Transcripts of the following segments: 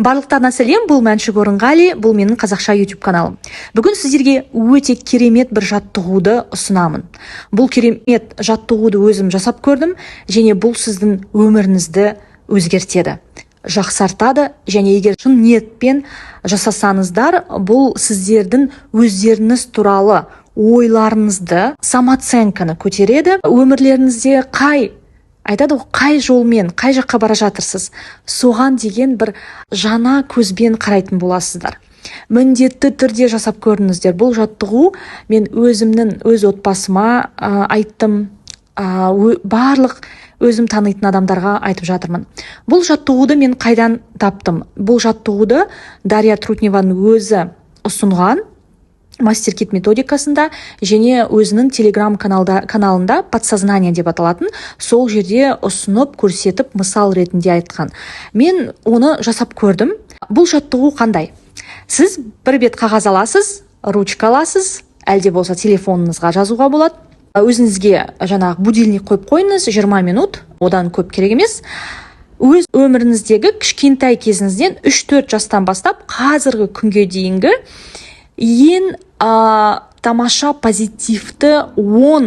Барлықтарына сәлем, бұл Мәншүк Орынғали, бұл менің қазақша YouTube каналым. Бүгін сіздерге өте керемет бір жаттығуды ұсынамын. Бұл керемет жаттығуды өзім жасап көрдім, және бұл сіздің өміріңізді өзгертеді, жақсартады, және егер шын ниетпен жасасаңыздар, бұл сіздердің өздеріңіз туралы ойларыңызды, самооценканы көтереді. Өмірлеріңізде қай жолмен, қай жаққа бара жатырсыз, соған деген бір жаңа көзбен қарайтын боласыздар. Міндетті түрде жасап көріңіздер. Бұл жаттығу мен өз отбасыма айттым, барлық өзім танитын адамдарға айтып жатырмын. Бұл жаттығуды мен қайдан таптым? Бұл жаттығуды Дарья Трутневаның өзі ұсынған мастер-кит методикасында, және өзінің телеграм каналында подсознание деп аталатын, сол жерде ұсынып, көрсетіп, мысал ретінде айтқан. Мен оны жасап көрдім. Бұл жаттығу қандай? Сіз бір бет қағаз аласыз, ручка аласыз, әлде болса телефоныңызға жазуға болады. Өзіңізге жаңағы будильник қойып қойыңыз, 20 минут, одан көп керек емес. Өз өміріңіздегі кішкентай кезіңізден 3-4 жастан бастап қазіргі күнге дейінгі ең тамаша позитивті 10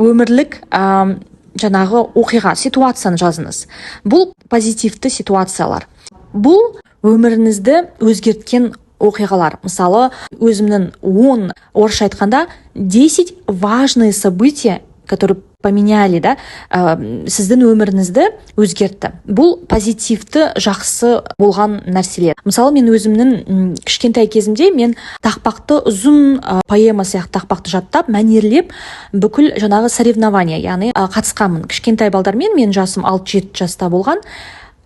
өмірлік жаңағы оқиға, ситуацияны жазыңыз. Бұл позитивті ситуациялар. Бұл өміріңізді өзгерткен оқиғалар. Мысалы, өзімнің 10, орысша айтқанда, 10 важные события, которые поменяли, сіздің өміріңізді өзгертті. Бұл позитивті, жақсы болған нәрселер. Мысалы, мен өзімнің кішкентай кезімде мен тақпақты ұзын поэма сияқты тақпақты жаттап, мәнерлеп бүкіл жаңағы соревнования, яғни қатысқанмын. Кішкентай балдармен, мен жасым 6-7 жаста болған.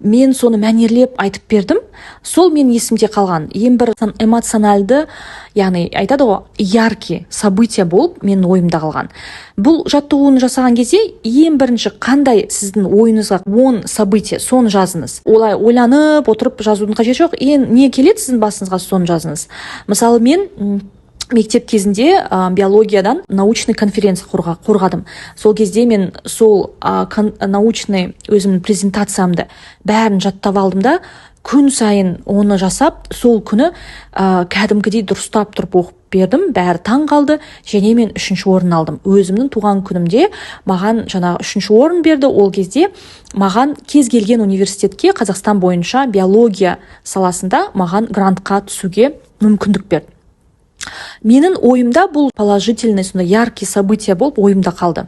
Мен соны мәнерлеп айтып бердім. Сол мен есімде қалған. Ең бір эмоциональды, яғни айтады ғой, яркий события болып мен ойымда қалған. Бұл жаттығуын жасаған кезде ең бірінші қандай сіздің ойыңызға 10 события, соны жазыңыз. Олай ойланып отырып жазудың қажеті жоқ. Не келеді сіздің басыңызға, соны жазыңыз. Мысалы, мен мектеп кезінде биологиядан научный конференция қорғадым. Сол кезде мен сол научный өзімнің презентациямды бәрін жаттап алдым да, күн сайын оны жасап, сол күні кәдімгідей дұрыстап тұрып оқып бердім. Бәрі таң қалды, және мен 3-ші орын алдым. Өзімнің туған күнімде маған жаңағы 3-ші орын берді. Ол кезде маған кез келген университетке Қазақстан бойынша биология саласында маған грантқа түсуге мүмкіндік берді. Менің ойымда бұл положительный, сонда яркий события болып ойымда қалды.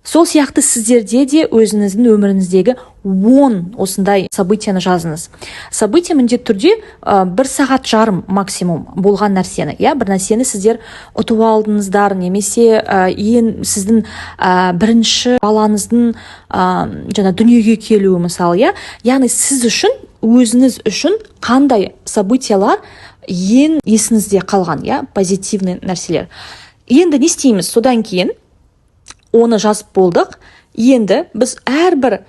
Сол сияқты сіздерде де өзіңіздің өміріңіздегі 10 осындай событияны жазыңыз. События міндетті түрде 1 сағат жарым максимум болған нәрсені. Бір нәрсені сіздер ұтып алдыңыздар, немесе сіздің бірінші балаңыздың дүниеге келуі мысалы. Яғни сіз үшін, өзіңіз үшін қандай событиялар ең есіңізде қалған, позитивный нәрселер. Енді не істейміз? Содан кейін оны жазып болдық. Енді біз әрбір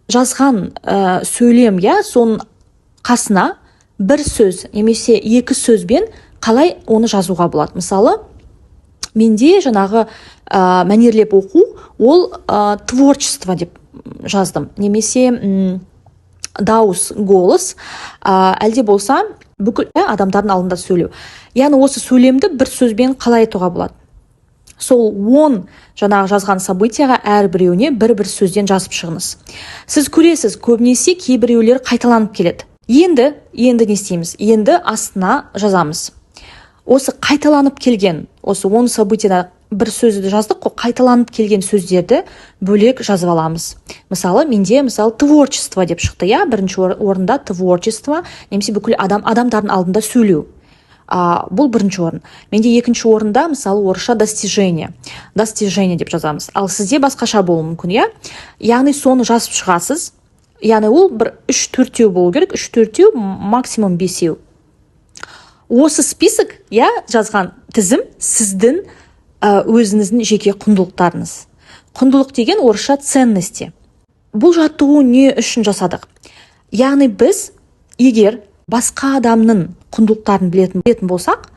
жазған сөйлем, соның қасына бір сөз, немесе 2 сөзбен қалай оны жазуға болады. Мысалы, менде жаңағы мәнерлеп оқу, ол творчество деп жаздым. Немесе дауыс, голос, әлде болса бүкіл адамдардың алдында сөйлеу. Яғни осы сөйлемді бір сөзбен қалай айтуға болады. Сол 10 жаңағы жазған событияға әрбіреуіне бір сөзден жазып шығыңыз. Сіз көресіз, көбінесе кейбіреулер қайталанып келеді. Енді не істейміз? Енді астына жазамыз. Осы қайталанып келген, осы 10 событияда бір сөзді жаздық қой, қайталанып келген сөздерді бөлек жазып аламыз. Мысалы, менде творчество деп шықты. Бірінші орында творчество, немесе бүкіл адамдардың алдында сөйлеу. Бұл бірінші орын. Менде екінші орында, мысалы, орысша достижение деп жазамыз. Ал сізде басқаша болуы мүмкін, яғни соны жазып шығасыз. Яғни ол бір 3-4 болу керек, 3-4, максимум 5. Осы список, жазған тізім сіздің өзіңіздің жеке құндылықтарыңыз. Құндылық деген орысша ценности. Бұл жаттығу не үшін жасадық? Яғни біз, егер басқа адамның құндылықтарын білетін болсақ,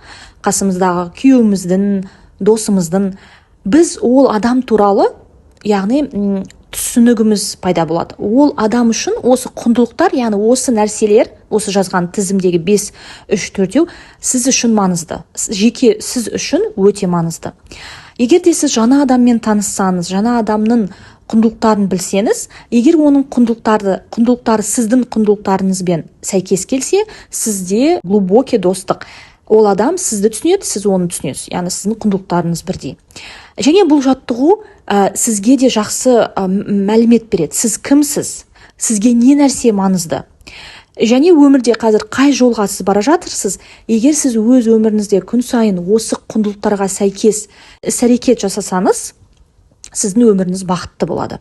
қасымыздағы күйеуіміздің, досымыздың, біз ол адам туралы, яғни түсінігіміз пайда болады. Ол адам үшін осы құндылықтар, яғни осы нәрселер, осы жазған тізімдегі 5, 3, 4 сіз үшін маңызды. Жеке сіз үшін өте маңызды. Егер де сіз жаңа адаммен таныссаңыз, жаңа адамның құндылықтарын білсеңіз, егер оның құндылықтары сіздің құндылықтарыңызбен сәйкес келсе, сізде глубокий достық. Ол адам сізді түсінеді, сіз оны түсінесіз. Яғни сіздің құндылықтарыңыз бірдей. Және бұл жаттығу сізге де жақсы мәлімет береді. Сіз кімсіз? Сізге не нәрсе маңызды? Және өмірде қазір қай жолға сіз бара жатырсыз? Егер сіз өз өміріңізде күн сайын осы құндылықтарға сәйкес іс-әрекет жасасаңыз, сіздің өміріңіз бақытты болады.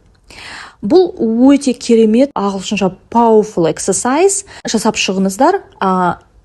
Бұл өте керемет ағылшынша powerful exercise. Жасап шығыңыздар.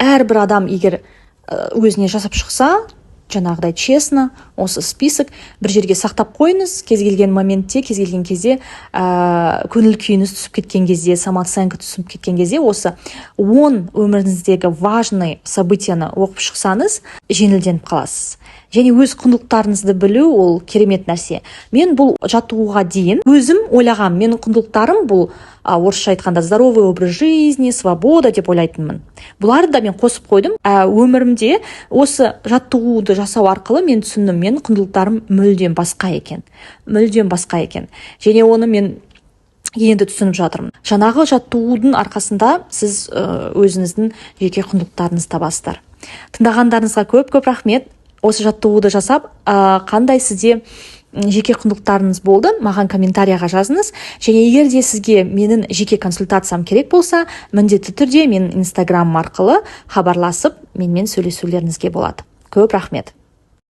Әрбір адам егер өзіне жасап шықса, жаңағыдай честно, осы список бір жерге сақтап қойыңыз, кез келген моментте, кез келген кезде көңіл күйіңіз түсіп кеткен кезде, самооценка түсіп кеткен кезде, осы 10 өміріңіздегі важный событияны оқып шықсаңыз, жеңілденіп қаласыз. Және өз құндылықтарыңызды білу ол керемет нәрсе. Мен бұл жаттығуға дейін өзім ойлағам, менің құндылықтарым бұл орысша айтқанда здоровый образ жизни, свобода деп ойлайтынмын. Бұларды да мен қосып қойдым. Өмірімде осы жаттығуды жасау арқылы мен түсіндім, менің құндылықтарым мүлдем басқа екен. Және оны мен енді түсініп жатырмын. Жаңағы жаттығудың арқасында сіз өзіңіздің жеке құндылықтарыңызды табасыздар. Тыңдағандарыңызға көп рахмет. Осы жаттығуды жасап, қандай сізде жеке құндылықтарыңыз болды, маған комментарияға жазыңыз. Және егер де сізге менің жеке консультациям керек болса, міндетті түрде мен Инстаграм арқылы хабарласып, менімен сөйлесулеріңізге болады. Көп рахмет.